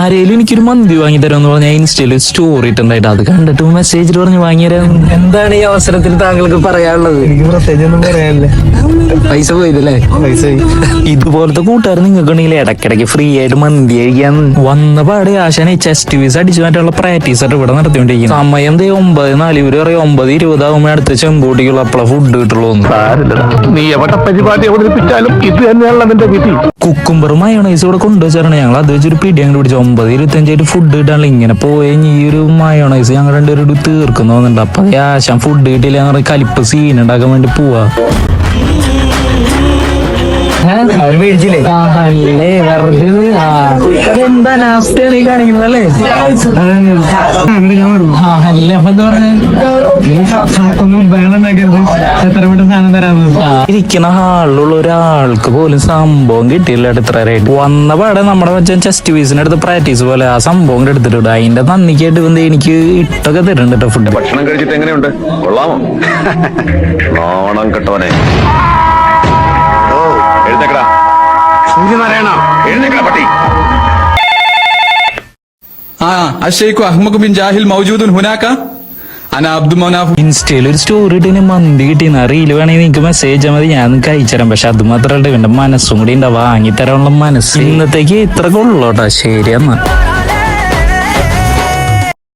ആരേലും എനിക്കൊരു മന്തി വാങ്ങി തരാമെന്ന് പറഞ്ഞാൽ ഇൻസ്റ്റയിൽ സ്റ്റോറി ഇട്ടുണ്ടായിട്ട് അത് കണ്ടിട്ട് മെസ്സേജിൽ പറഞ്ഞ് വാങ്ങിത്തരാം. എന്താണ് ഈ അവസരത്തിൽ താങ്കൾക്ക് പറയാനുള്ളത്? എനിക്ക് പ്രത്യേകിച്ചൊന്നും പറയാനില്ല. പൈസ പോയതല്ലേ? പൈസ ഇതുപോലത്തെ കൂട്ടുകാർ നിങ്ങൾക്കുണ്ടെങ്കിൽ ഇടയ്ക്കിടയ്ക്ക് ഫ്രീ ആയിട്ട് മന്തി കഴിക്കാൻ വന്ന പാടെ ആശാനെ ചെസ്റ്റ് പീസ് അടിച്ചു മാറ്റുള്ള പ്രാക്ടീസ് ആയിട്ട് ഇവിടെ നടത്തിക്കൊണ്ടിരിക്കും. സമയം 9:04 ഇവര് പറയും 9:20 ആകുമ്പോൾ അടുത്ത ചെമ്പോട്ടിക്കുള്ള അപ്പള ഫുഡ് കിട്ടുള്ളൂ. നീ എവിടെ പരിപാടി അവതരിപ്പിച്ചാലും ഇത് തന്നെയാണല്ലോ നിന്റെ വിധി. കുക്കുംബർ മയോണൈസ് ഇവിടെ കൊണ്ടുവച്ചാണ് ഞങ്ങൾ അത് വെച്ചൊരു പിടി അങ്ങോട്ട് പിടിച്ചു. 9:25 ഫുഡ് കിട്ടാനുള്ള ഇങ്ങനെ പോയി ഈ ഒരു മയോണൈസ് ഞങ്ങൾ രണ്ടുപേരും തീർക്കുന്നു തോന്നുന്നുണ്ട്. അപ്പൊ ആശാൻ ഫുഡ് കിട്ടിയില്ല എന്ന് പറഞ്ഞ കലിപ്പ് സീൻ ഉണ്ടാക്കാൻ വേണ്ടി പോവാ. അവര് മേടിച്ചില്ലേ? എന്താ നാസ്റ്റാണ് ഈ കാണിക്കുന്നല്ലേ? ഇരിക്കുന്ന ഹാളിലുള്ള ഒരാൾക്ക് പോലും സംഭവം കിട്ടിയില്ല. ഇത്രയായിട്ട് വന്ന പാടെ നമ്മുടെ വെച്ചാൽ ചെസ്റ്റ് പീസിന്റെ അടുത്ത് പ്രാക്ടീസ് പോലെ ആ സംഭവം എടുത്തിട്ടുണ്ട്. അതിന്റെ നന്ദിക്കായിട്ട് വന്ന് എനിക്ക് ഇട്ടൊക്കെ തരുന്നുണ്ട് കേട്ടോ ഫുഡ്. ഭക്ഷണം കഴിച്ചിട്ട് എങ്ങനെയുണ്ട്? കൊള്ളാമോ? നാണം കെട്ടവനെ. എഴുന്നേക്കടാ പട്ടി. الشيخ أحمد بن جاهل موجود هناك. أنا عبد المناف. ഇൻസ്റ്റയിൽ ഒരു സ്റ്റോറി ഇട്ട് മന്തി കിട്ടിയെന്ന് റീല് വേണമെങ്കിൽ നിങ്ങൾക്ക് മെസ്സേജ് മതി, ഞാൻ കഴിച്ചുതരാം. പക്ഷെ അത് മാത്രമല്ല ഇവന്റെ മനസ്സും കൂടി ഉണ്ടാവും വാങ്ങിത്തരാനുള്ള മനസ്സ്. ഇന്നത്തേക്ക് ഇത്ര കൊള്ളോട്ടാ. ശരി എന്നാ.